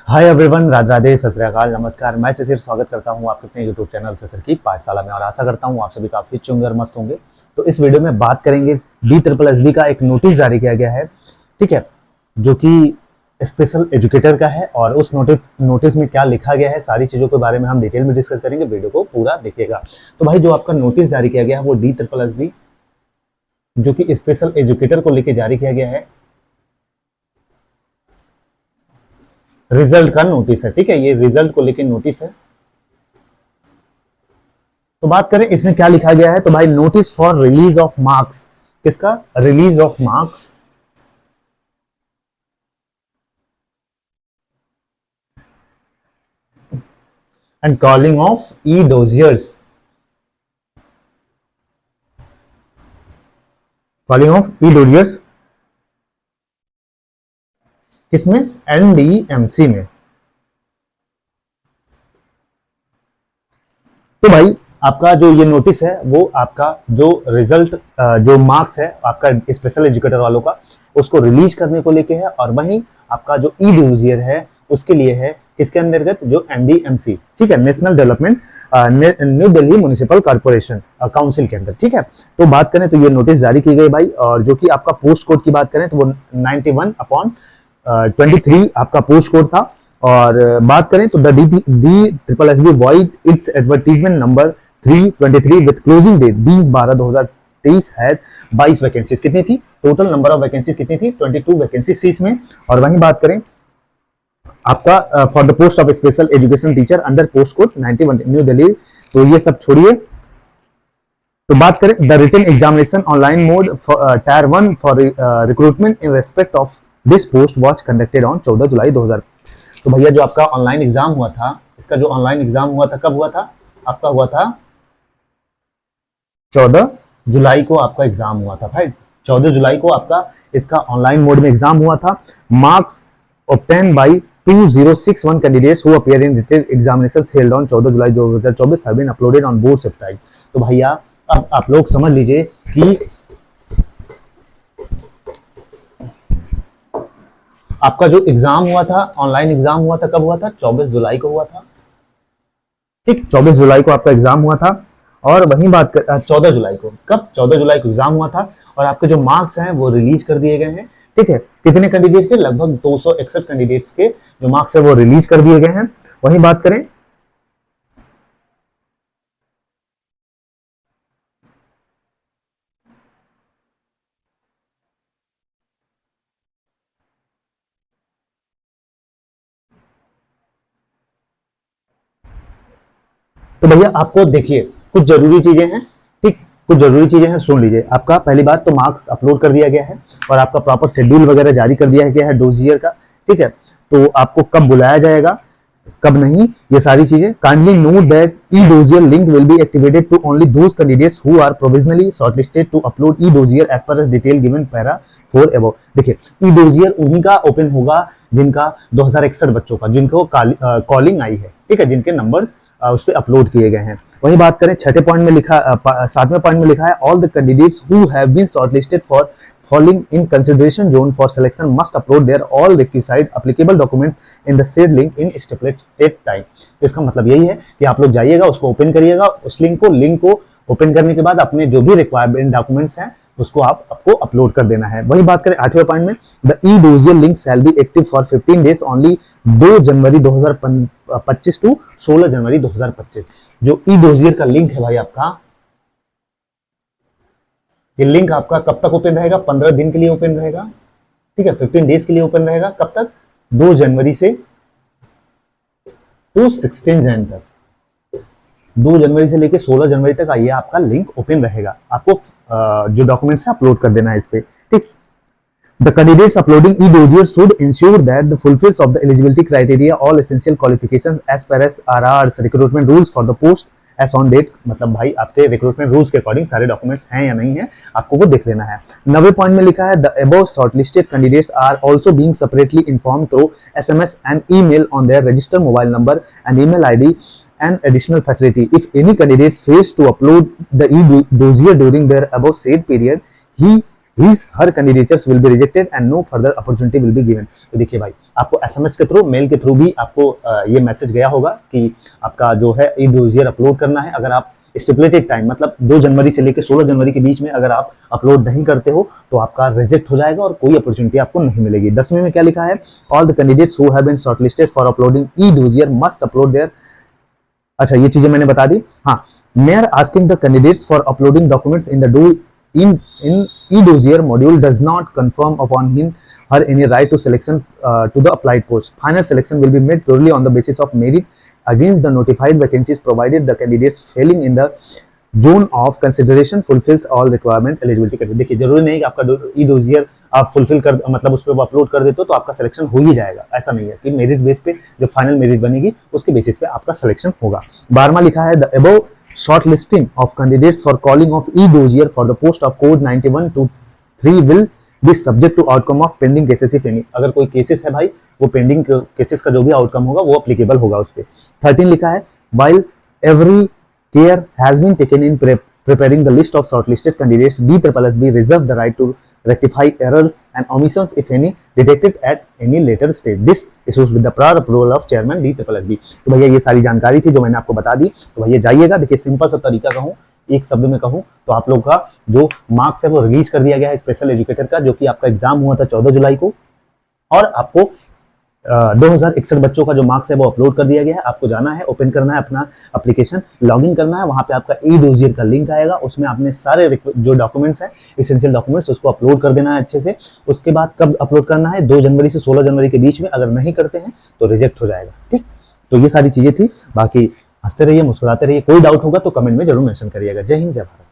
Hi everyone, Radhe Radhe, सत श्री अकाल, नमस्कार। मैं सिर स्वागत करता हूं आपके अपने यूट्यूब चैनल ससर की पाठशाला में और आशा करता हूं आप सभी काफी अच्छे होंगे और मस्त होंगे। तो इस वीडियो में बात करेंगे DSSB का एक नोटिस जारी किया गया है, ठीक है, जो कि स्पेशल एजुकेटर का है और उस नोटिस में क्या लिखा गया है, सारी चीज़ों के बारे में हम डिटेल में डिस्कस करेंगे। वीडियो को पूरा देखिएगा। तो भाई, जो आपका नोटिस जारी किया गया है वो DSSB जो कि स्पेशल एजुकेटर को लेकर जारी किया गया है, रिजल्ट का नोटिस है, ठीक है। ये रिजल्ट को लेकर नोटिस है। तो बात करें इसमें क्या लिखा गया है, तो भाई notice for release of marks, किसका release of marks and calling of e dossiers, calling of e dossiers किसमें, NDMC में। तो भाई आपका जो ये नोटिस है वो आपका जो रिजल्ट जो मार्क्स है आपका स्पेशल एजुकेटर वालों का, उसको रिलीज करने को लेके है। और वहीं आपका जो ई डोजियर है उसके लिए है, किसके अंतर्गत, जो NDMC, ठीक है, national development new Delhi municipal corporation council के अंदर, ठीक है। तो बात करें तो ये नोटिस जारी की गई भाई, और जो कि आपका पोस्ट कोड की बात करें तो वो 91/23 आपका पोस्ट कोड था। और बात करें तो DSSB vide it's advertisement number 323 with closing date 20/12/2023 has 22 vacancies. कितनी थी टोटल नंबर ऑफ वैकेंसीज, कितनी थी 22 वैकेंसीज थी इसमें। और वहीं बात करें आपका for the post of special education teacher under post code 91 new Delhi. तो ये सब छोड़िए, तो बात करें the written examination online mode tier 1 for recruitment in respect of this post was conducted on 14 July 2000। तो भैया जो आपका ऑनलाइन एग्जाम हुआ था, इसका जो ऑनलाइन एग्जाम हुआ था कब हुआ था, आपका हुआ था 14 जुलाई को आपका एग्जाम हुआ था भाई। 14 जुलाई को आपका इसका ऑनलाइन मोड में एग्जाम हुआ था। Marks obtained by 2061 candidates who appear in written examinations held on 14 July 2024 have been uploaded on board's website। तो भैया अब आप लोग समझ लीजिए कि आपका जो एग्जाम हुआ था, ऑनलाइन एग्जाम हुआ था, कब हुआ था, 24 जुलाई को हुआ था, ठीक। 24 जुलाई को आपका एग्जाम हुआ था। और वहीं बात कर 14 जुलाई को, कब, 14 जुलाई को एग्जाम हुआ था। और आपके जो मार्क्स हैं वो रिलीज कर दिए गए हैं, ठीक है। कितने कैंडिडेट के, लगभग 261 कैंडिडेट्स के जो मार्क्स है वो रिलीज कर दिए गए हैं। वहीं बात करें तो भैया आपको देखिए कुछ जरूरी चीजें हैं, ठीक, कुछ जरूरी चीजें हैं, सुन लीजिए। आपका पहली बात तो मार्क्स अपलोड कर दिया गया है और आपका प्रॉपर शेड्यूल वगैरह जारी कर दिया गया है डोजियर का, ठीक है। तो आपको कब बुलाया जाएगा, कब नहीं, ये सारी चीजें। Kindly note that e dossier link will be activated to only those candidates who are provisionally shortlisted to upload e dossier as per detail given para 4 above. देखिए ई डोजियर उन्हीं का ओपन होगा जिनका 2061 बच्चों का, जिनको कॉलिंग आई है, ठीक है, जिनके नंबर्स उस पर अपलोड किए गए हैं। वहीं बात करें छठे पॉइंट में लिखा, 7वें पॉइंट में लिखा है all the candidates who have been shortlisted for falling in consideration zone for selection must upload their all requisite applicable documents in the said link in stipulated time। तो इसका मतलब यही है कि आप लोग जाइएगा, उसको ओपन करिएगा, उस लिंक को ओपन करने के बाद अपने जो भी रिक्वायरमेंट डॉक्यूमेंट्स हैं उसको आपको अपलोड कर देना है। वही बात करें 8वें पॉइंट में the e dossier link shall be active for 15 days only 2 January 2025 to 16 January 2025। जो ई डोजियर का लिंक है भाई आपका, ये लिंक आपका कब तक ओपन रहेगा, 15 दिन के लिए ओपन रहेगा, ठीक है, 15 डेज के लिए ओपन रहेगा। कब तक, 2 जनवरी से टू 16 जन तक, 2 जनवरी से लेकर 16 जनवरी तक ये आपका लिंक ओपन रहेगा। आपको जो डॉक्यूमेंट्स है अपलोड कर देना है इस पे, ठीक। The candidates uploading e-dossier should ensure that the fulfills of the eligibility criteria all essential qualifications as per as RR's recruitment rules for the post as on date। मतलब भाई आपके रिक्रूटमेंट रूल्स के अकॉर्डिंग सारे documents हैं या नहीं है, आपको वो देख लेना है। 9वें पॉइंट में लिखा है the above shortlisted candidates are also being separately informed through SMS and email on their registered mobile number and email ID an additional facility if any candidate fails to upload the e-dossier during their above said period, he his her candidatures will be rejected and no further opportunity will be given। तो देखिए भाई, आपको SMS के through, mail के through भी आपको ये message गया होगा कि आपका जो है ई डोजियर अपलोड करना है। अगर आप स्टिपुलेटेड टाइम मतलब 2 जनवरी से लेकर 16 जनवरी के बीच में अगर आप अपलोड नहीं करते हो तो आपका रिजेक्ट हो जाएगा और कोई अपॉर्चुनिटी आपको नहीं मिलेगी। 10वें में क्या लिखा है, all the candidates who have been shortlisted for uploading e dossier must upload their. अच्छा, ये चीजें मैंने बता दी। हाँ, mayor asking the candidates for uploading documents in the do in e-dossier module does not confirm upon him her any right to selection to the applied post. Final selection will be made purely on the basis of merit against the notified vacancies provided the candidates failing in the zone of consideration fulfills all requirement eligibility criteria। देखिए, जरूरी नहीं कि आपका ई dossier आप fulfil कर मतलब उस पर अपलोड कर देते हो तो आपका सिलेक्शन हो ही जाएगा। ऐसा नहीं है कि मेरिट बेस पे जो फाइनल मेरिट बनेगी उसके बेसिस पे आपका सिलेक्शन होगा। 12वां लिखा है, the above shortlisting of candidates for calling of e-dossier for the post of code 9123 will be subject to outcome of pending cases if any। अगर कोई केसेस है भाई, वो पेंडिंग केसेस का जो भी आउटकम होगा वो अप्लीकेबल होगा उस पे। 13 लिखा है, while every care has been taken in preparing the list of shortlisted candidates, DSSB reserve the right to rectify errors and omissions if any detected at any later stage. This issues with the prior approval of chairman DSSB। तो भैया ये सारी जानकारी थी जो मैंने आपको बता दी। तो भैया जाइएगा, देखिए सिंपल सा तरीका कहूँ, एक शब्द में कहूँ तो आप लोग का जो मार्क्स है वो रिलीज कर दिया गया है स्पेशल एजुकेटर का, जो कि आपका एग्जाम हुआ था 14 जुलाई को, और आपको 2061 बच्चों का जो मार्क्स है वो अपलोड कर दिया गया है। आपको जाना है, ओपन करना है अपना एप्लीकेशन, लॉगिन करना है, वहां पे आपका ई डोजियर का लिंक आएगा, उसमें आपने सारे जो डॉक्यूमेंट्स हैं, एसेंशियल डॉक्यूमेंट्स, उसको अपलोड कर देना है अच्छे से। उसके बाद कब अपलोड करना है, 2 जनवरी से 16 जनवरी के बीच में। अगर नहीं करते हैं तो रिजेक्ट हो जाएगा। ठीक, तो ये सारी चीजें थी। बाकी हंसते रहिए, मुस्कुराते रहिए। कोई डाउट होगा तो कमेंट में जरूर मेंशन करिएगा। जय हिंद, जय भारत।